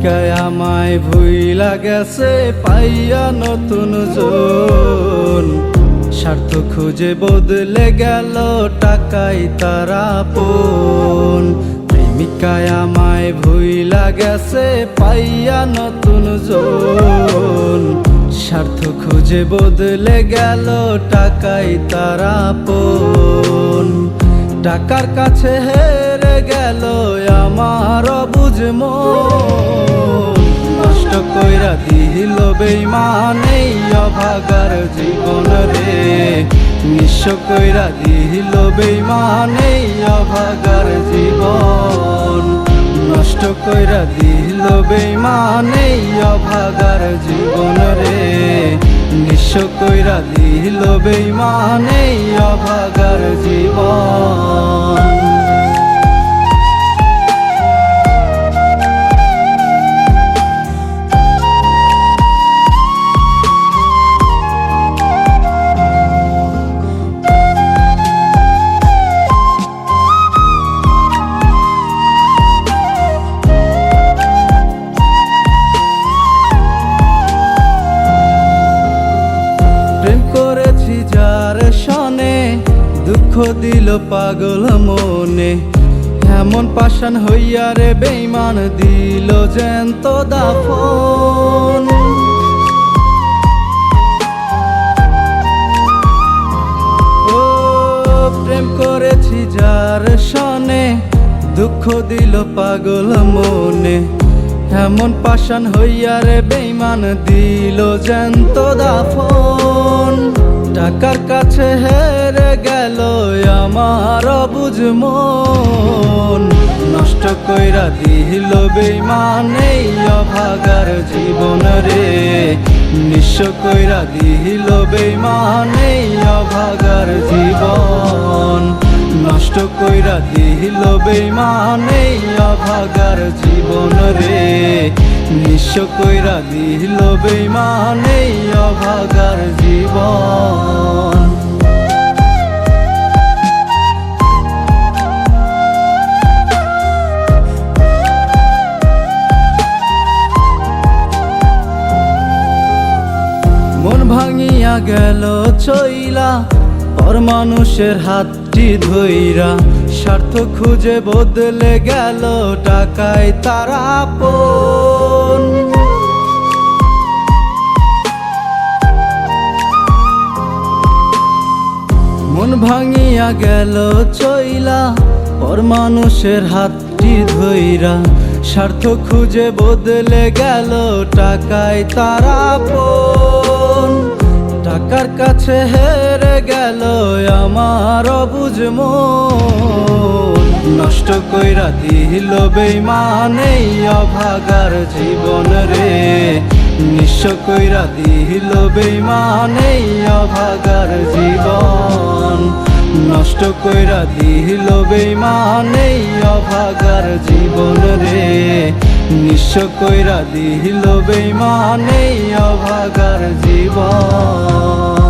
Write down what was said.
প্রেমিকায় আমায় ভুইলা গেছে পাইয়া নতুন জন, স্বার্থ খুঁজে বদলে গেল টাকাই তারা আপন। প্রেমিকায় আমায় ভুইলা গেছে পাইয়া নতুন জন, স্বার্থ খুঁজে বদলে গেল টাকাই তারা আপন। টাকার কাছে হেরে গেল আমার অবুঝ মন, নষ্ট কইরা দিল বেঈমান এই অভাগার জীবন রে, নিঃস্ব কইরা দিল বেঈমান এই অভাগার জীবন, নষ্ট কইরা দিল বেঈমান এই অভাগার জীবন রে, নিঃস্ব কইরা দিল বেঈমান এই অভাগার জীবন। প্রেম করেছি যার সনে দুঃখ দিল পাগল মনে, এমন পাষাণ হইয়া রে বেঈমান দিল জ্যান্ত দাফন। ও প্রেম করেছি যার সনে দুঃখ দিল পাগল মনে, এমন পাষাণ হইয়া রে বেঈমান দিল জ্যান্ত দাফন। টাকার কাছে হেরে গেল আমার অবুঝ মন, নষ্ট কইরা দিল বেঈমান এই অভাগার জীবন রে, নিঃস্ব কইরা দিল বেঈমান এই অভাগার জীবন, নষ্ট কইরা দিল বেঈমান এই অভাগার জীবন রে, নিঃস্ব কইরা দিল বেঈমান এই অভাগার জীবন। মন ভাঙিয়া গেল চইলা পর মানুষের হাতটি ধইরা, স্বার্থ খুঁজে বদলে গেল টাকায় তারা আপন। মন ভাঙিয়া গেল চইলা পর মানুষের হাতটি ধইরা, স্বার্থ খুঁজে বদলে গেল টাকায় তারা আপন। টাকার কাছে হেরে গেল আমার অবুঝ মন, নষ্ট কইরা দিল বেঈমান এই অভাগার জীবন রে, নিঃস্ব কইরা দিল বেঈমান এই অভাগার জীবন, নষ্ট কইরা দিল বেঈমান এই অভাগার জীবন রে, নিঃস্ব কইরা দিল বেঈমান এই অভাগার জীবন।